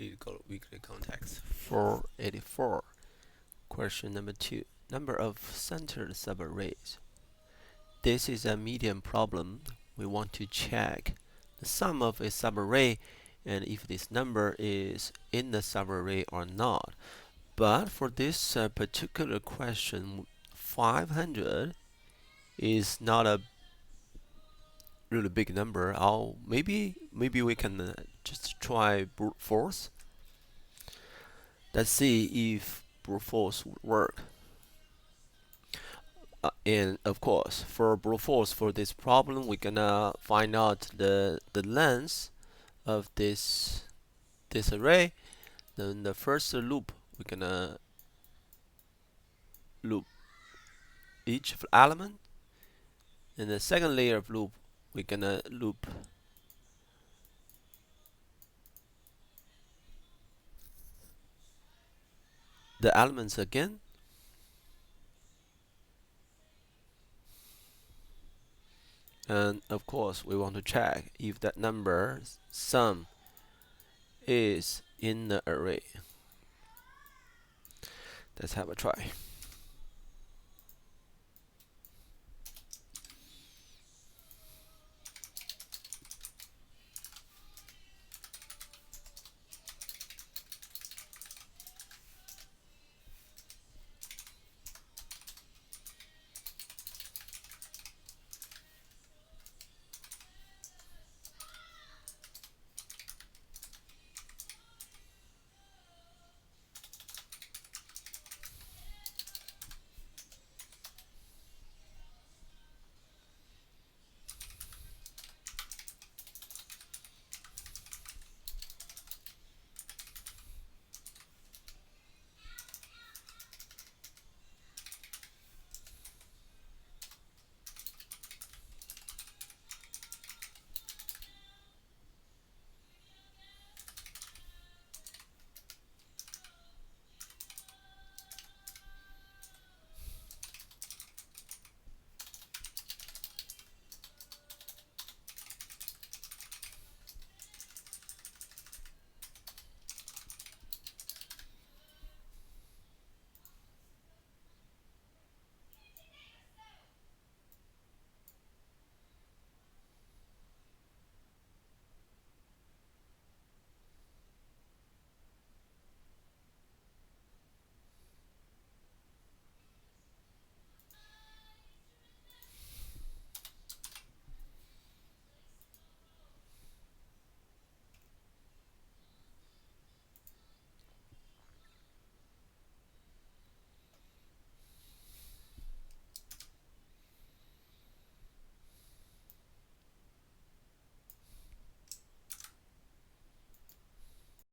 Leetcode weekly context 484. Question number 2. Number of centered subarrays. This is a medium problem. We want to check the sum of a subarray and if this number is in the subarray or not. But for this particular question, 500 is not a really big number. Maybe we can just try brute force. Let's see if brute force would work. And of course, for brute force for this problem, we're gonna find out the length of this array. Then the first loop, we're gonna loop each element. In the second layer of loop, we're gonna loop the elements again. And of course, we want to check if that number sum is in the array. Let's have a try.